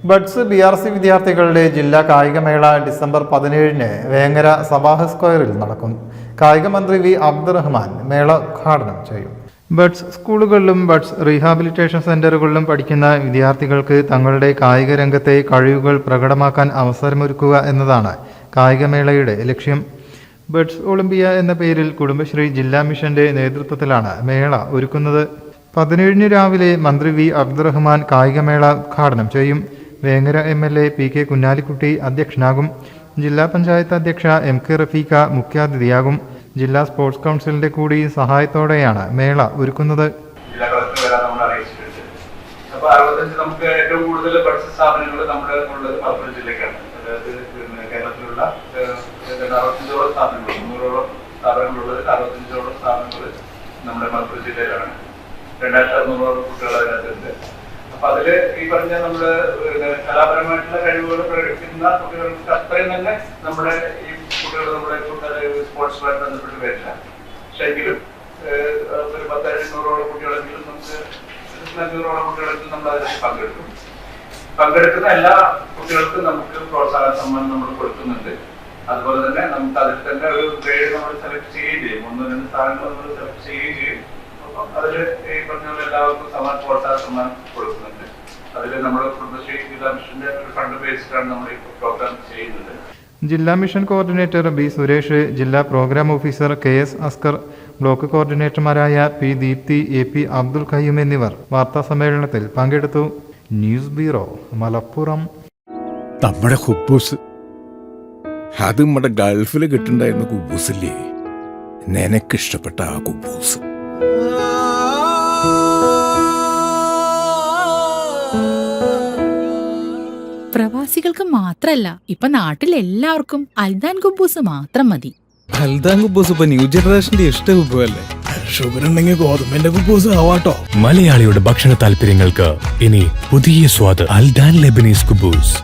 Buds BRC വിദ്യാർത്ഥികളുടെ ജില്ലാ കായികമേള ഡിസംബർ 17-ന് വേങ്ങര സബാഹ് സ്ക്വയറിൽ നടക്കും. കായിക മന്ത്രി വി അബ്ദുറഹ്മാൻ മേള ഉദ്ഘാടനം ചെയ്യും. ബഡ്സ് സ്കൂളുകളിലും ബഡ്സ് റീഹാബിലിറ്റേഷൻ സെന്ററുകളിലും പഠിക്കുന്ന വിദ്യാർത്ഥികൾക്ക് തങ്ങളുടെ കായിക രംഗത്തെ കഴിവുകൾ പ്രകടമാക്കാൻ അവസരമൊരുക്കുക എന്നതാണ് കായികമേളയുടെ ലക്ഷ്യം. ബഡ്സ് ഒളിമ്പിയ എന്ന പേരിൽ കുടുംബശ്രീ ജില്ലാ മിഷന്റെ നേതൃത്വത്തിലാണ് മേള ഒരുക്കുന്നത്. 17-ന് രാവിലെ മന്ത്രി വി അബ്ദുറഹ്മാൻ കായികമേള ഉദ്ഘാടനം ചെയ്യും. Vengara MLA PK Kunhalikutty അധ്യക്ഷനാകും. ജില്ലാ പഞ്ചായത്ത് അധ്യക്ഷ MK റഫീഖ മുഖ്യാതിഥിയാകും. ജില്ലാ സ്പോർട്സ് കൗൺസിലിന്റെ കൂടി സഹായത്തോടെയാണ് മേള ഒരുക്കുന്നത്. നമുക്ക് ഏറ്റവും കൂടുതൽ ബഡ്സ് സ്ഥാപനങ്ങൾ നമ്മുടെ ഉള്ളത് മലപ്പുറം ജില്ലയ്ക്കാണ്. അതായത് കേരളത്തിലുള്ള 65ഓളം സ്ഥാപനങ്ങൾ, 300ഓളം സ്ഥാപനങ്ങളുള്ളത് 65ഓളം സ്ഥാപനങ്ങൾ നമ്മുടെ മലപ്പുറം ജില്ലയിലാണ്. 2600 കുട്ടികൾ അതിനകത്തുണ്ട്. അപ്പൊ അതില് ഈ പറഞ്ഞ നമ്മുടെ കലാപരമായിട്ടുള്ള കഴിവുകൾ പ്രകടിപ്പിക്കുന്ന കുട്ടികൾക്ക് അത്രയും തന്നെ നമ്മുടെ ഈ കുട്ടികൾ നമ്മുടെ സ്പോർട്സുമായി ബന്ധപ്പെട്ട് വരില്ല. പക്ഷെ എങ്കിലും ഒരു 10,500ഓളം കുട്ടികളെങ്കിലും നമുക്ക് 500ഓളം കുട്ടികളെങ്കിലും നമ്മൾ അതിൽ പങ്കെടുക്കുന്ന എല്ലാ കുട്ടികൾക്കും നമുക്ക് പ്രോത്സാഹന സമ്മാനം നമ്മൾ കൊടുക്കുന്നുണ്ട്. അതുപോലെ തന്നെ നമുക്ക് അതിൽ തന്നെ ഒരു ഗ്രേഡ് നമ്മൾ സെലക്ട് ചെയ്യുകയും ചെയ്യും. 1-2 സ്ഥാനങ്ങൾ നമ്മൾ സെലക്ട് ചെയ്യുകയും ചെയ്യും. അതില് ഈ പറഞ്ഞ എല്ലാവർക്കും പ്രോത്സാഹന സമ്മാനം കൊടുക്കുന്നുണ്ട്. അതില് നമ്മുടെ കുടുംബശ്രീ ജില്ലാ മിഷന്റെ ഒരു ഫണ്ട് ബേസിലാണ് നമ്മൾ ഈ പ്രോഗ്രാം ചെയ്യുന്നത്. ജില്ലാ മിഷൻ കോർഡിനേറ്റർ B സുരേഷ്, ജില്ലാ programme officer KS Askar, block കോർഡിനേറ്റർമാരായ P ദീപ്തി, AP അബ്ദുൽ ഖയ്യൂം എന്നിവർ വാർത്താ സമ്മേളനത്തിൽ പങ്കെടുത്തു. News bureau, Malappuram. നമ്മുടെ കുബൂസ് അത് നമ്മുടെ ഗൾഫിൽ കിട്ടുണ്ടായിരുന്ന കുബൂസില്ലേ, നിനക്കിഷ്ടപ്പെട്ട ആ കുബൂസ്. പ്രവാസികൾക്ക് മാത്രല്ല, ഇപ്പൊ നാട്ടിൽ എല്ലാവർക്കും അൽദാൻ കുബൂസ് മാത്രം മതി. അൽദാൻ കുബൂസ് ഇപ്പൊ ന്യൂ ജനറേഷന്റെ ഇഷ്ട കുബുവല്ലേ. ഷുഗർ ഉണ്ടെങ്കിൽ ഗോതമ്പിന്റെ കുബൂസ് ആവാട്ടോ. മലയാളിയുടെ ഭക്ഷണ താല്പര്യങ്ങൾക്ക് ഇനി പുതിയ സ്വാദ്. അൽദാൻ ലെബനീസ് കുബൂസ്.